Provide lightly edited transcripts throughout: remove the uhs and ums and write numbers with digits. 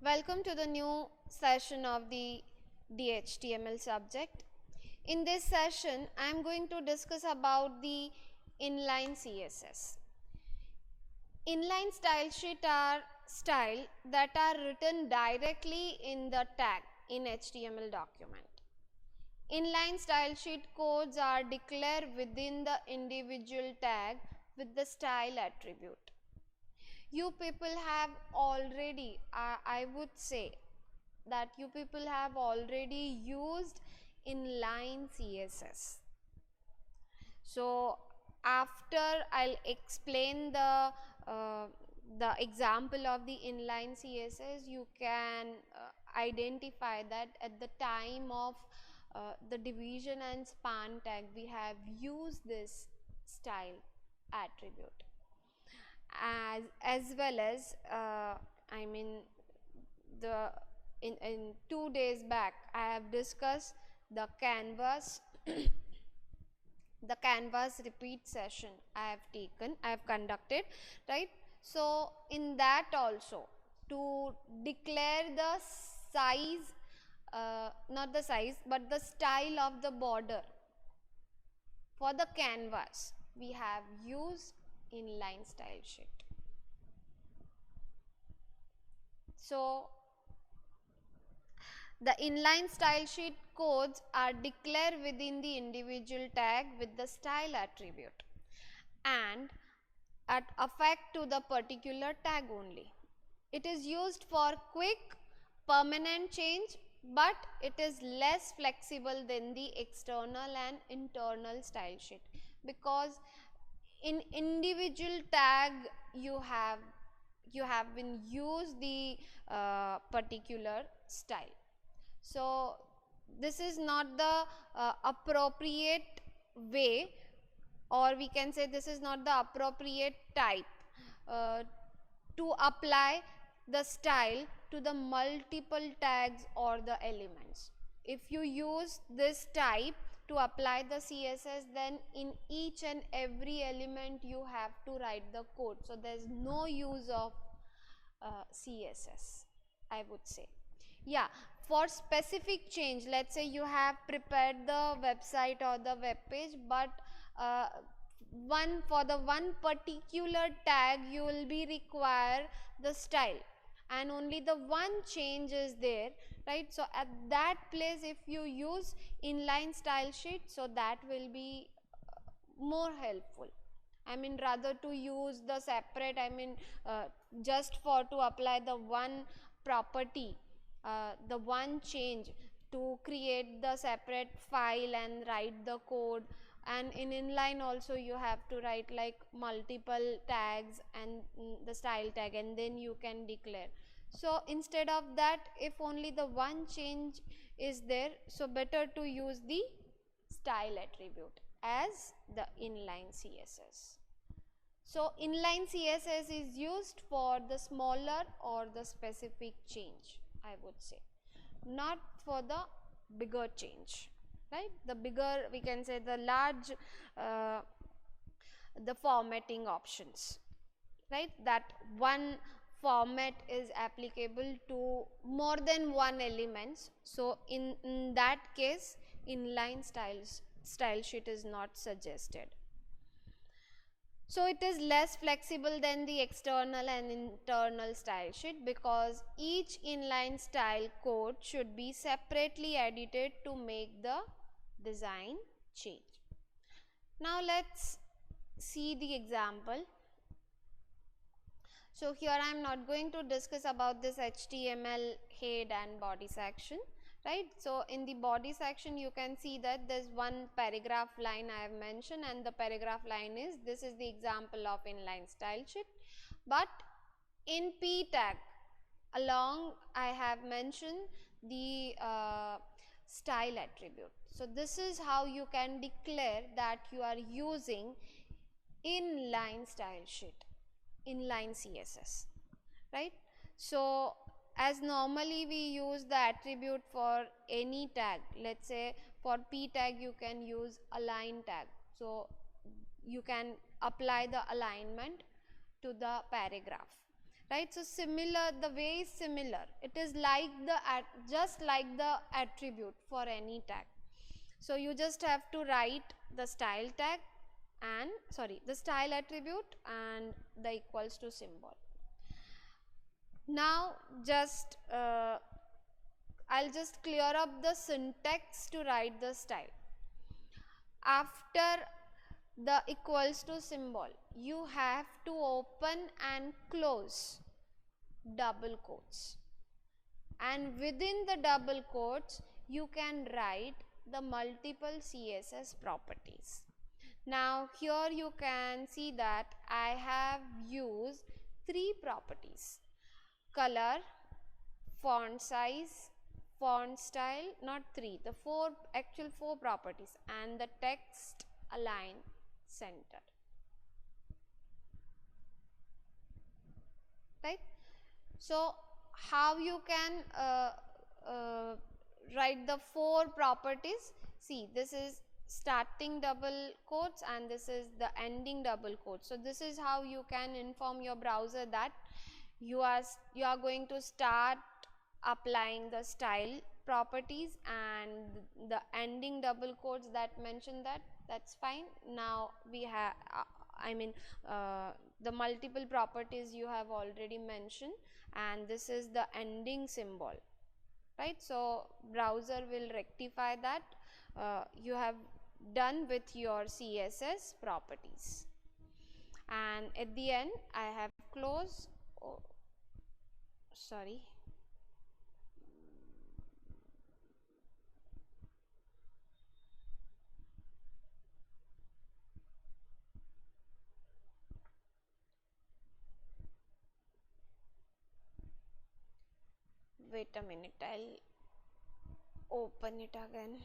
Welcome to the new session of the DHTML subject. In this session, I am going to discuss about the inline CSS. Inline style sheet are style that are written directly in the tag in HTML document. Inline style sheet codes are declared within the individual tag with the style attribute. You people have already, I would say that you people have already used inline CSS. So after I'll explain the example of the inline CSS, you can identify that at the time of the division and span tag we have used this style attribute, as well as I mean the in 2 days back I have discussed the canvas the canvas repeat session I have conducted, right? So in that also, to declare the size, not the size but the style of the border for the canvas, we have used inline style sheet. So the inline style sheet codes are declared within the individual tag with the style attribute and at effect to the particular tag only. It is used for quick permanent change, but it is less flexible than the external and internal style sheet, because in individual tag you have been used the particular style. So this is not the appropriate way, or we can say this is not the appropriate type to apply the style to the multiple tags or the elements. If you use this type to apply the CSS, then in each and every element you have to write the code. So there is no use of CSS, I would say. Yeah, for specific change, let's say you have prepared the website or the web page, but for the one particular tag you will be require the style, and only the one change is there, right? So at that place if you use inline style sheet, so that will be more helpful. I mean, rather to use the separate, just for to apply the one property, the one change, to create the separate file and write the code. And in inline also you have to write like multiple tags and the style tag, and then you can declare. So instead of that, if only the one change is there, so better to use the style attribute as the inline CSS. So inline CSS is used for the smaller or the specific change, I would say, not for the bigger change, right? The bigger, we can say the large, the formatting options, right? That one format is applicable to more than one elements. So in that case, inline style sheet is not suggested. So it is less flexible than the external and internal style sheet, because each inline style code should be separately edited to make the design change. Now let's see the example. So here I am not going to discuss about this HTML head and body section, right? So in the body section you can see that there is one paragraph line I have mentioned, and the paragraph line is, this is the example of inline style sheet. But in p tag along I have mentioned the style attribute. So this is how you can declare that you are using inline style sheet, inline CSS, right? So as normally we use the attribute for any tag, let's say for p tag you can use align tag, so you can apply the alignment to the paragraph, right? So similar, the way is similar. It is like just like the attribute for any tag. So you just have to write the style tag and the style attribute and the equals to symbol. Now just I'll just clear up the syntax to write the style. After the equals to symbol, you have to open and close double quotes, and within the double quotes you can write the multiple CSS properties. Now here you can see that I have used 3 properties: color, font size, font style, not 3, the 4 actual 4 properties, and the text align center, right? So how you can write the 4 properties? See, this is starting double quotes and this is the ending double quotes. So this is how you can inform your browser that you are going to start applying the style properties, and the ending double quotes that mention that, that's fine. Now we have the multiple properties you have already mentioned, and this is the ending symbol, right? So browser will rectify that you have done with your CSS properties. And at the end I have closed, sorry, wait a minute, I'll open it again.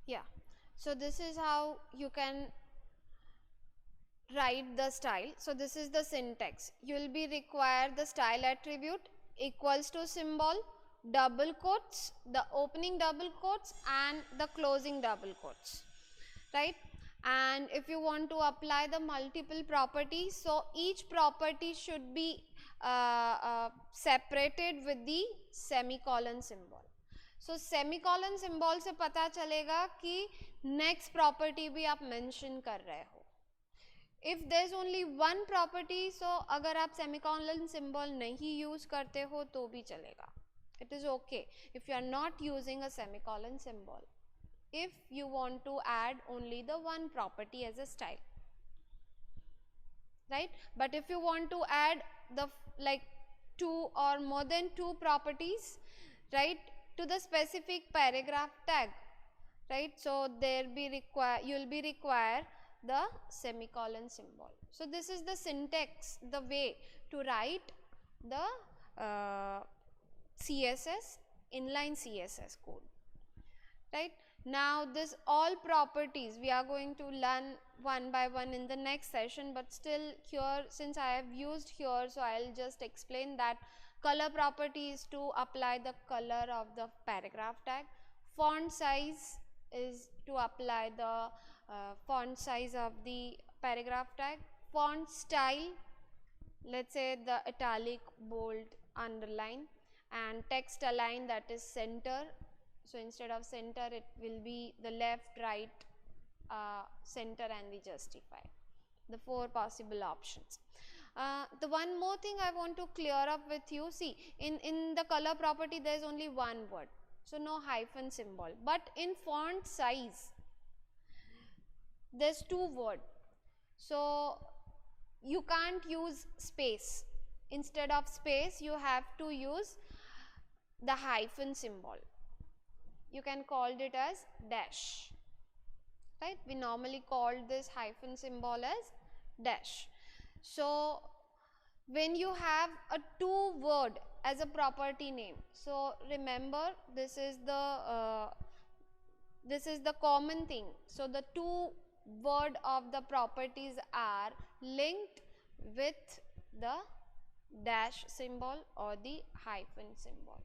Yeah, so this is how you can write the style. So this is the syntax. You will be require the style attribute equals to symbol, double quotes, the opening double quotes and the closing double quotes, right? And if you want to apply the multiple properties, so each property should be separated with the semicolon symbol. So semicolon symbol से पता चलेगा कि next property भी आप mention कर रहे हो. If there is only one property, so अगर आप semicolon symbol नहीं use करते हो तो भी चलेगा. It is okay if you are not using a semicolon symbol, if you want to add only the one property as a style, right? But if you want to add the like 2 or more than 2 properties, right, to the specific paragraph tag, right, so there be you will be require the semicolon symbol. So this is the syntax, the way to write the CSS, inline CSS code, right? Now this all properties we are going to learn one by one in the next session, but still here, since I have used here, so I'll just explain that color property is to apply the color of the paragraph tag. Font size is to apply the font size of the paragraph tag. Font style, let's say the italic, bold, underline, and text align, that is center. So instead of center it will be the left, right, center and the justify, the 4 possible options. The one more thing I want to clear up with you, see, in the color property there is only one word, so no hyphen symbol, but in font size there's two words, so you can't use space. Instead of space you have to use the hyphen symbol. You can call it as dash, right? We normally call this hyphen symbol as dash. So when you have a two word as a property name, so remember this is the common thing. So the two word of the properties are linked with the dash symbol or the hyphen symbol.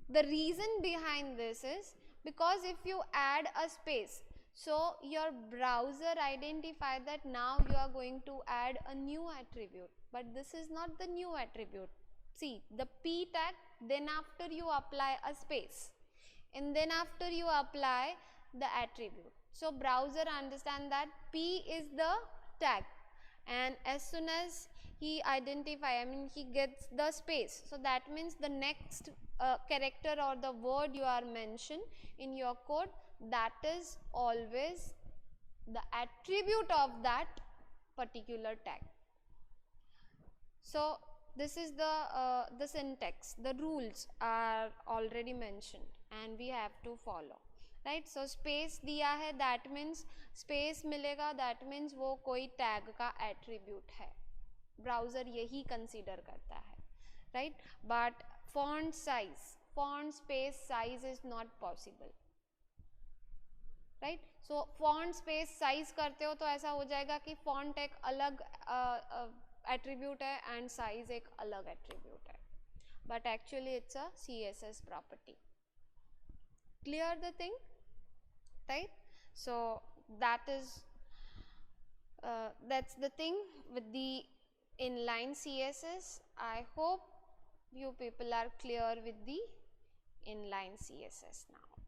The reason behind this is because if you add a space, so your browser identify that now you are going to add a new attribute, but this is not the new attribute. See, the p tag, then after you apply a space, and then after you apply the attribute. So browser understand that p is the tag, and as soon as he he gets the space, so that means the next character or the word you are mentioned in your code, that is always the attribute of that particular tag. So this is the syntax, the rules are already mentioned and we have to follow, right? So space दिया है, that means space मिलेगा, that means वो कोई tag का attribute है, browser यही consider करता है, right? But font size, font space size is not possible, right? So font space size करते हो तो ऐसा हो जाएगा कि font एक अलग attribute है and size एक अलग attribute है, but actually it's a CSS property. Clear the thing, right? So that is that's the thing with the inline CSS. I hope you people are clear with the inline CSS now.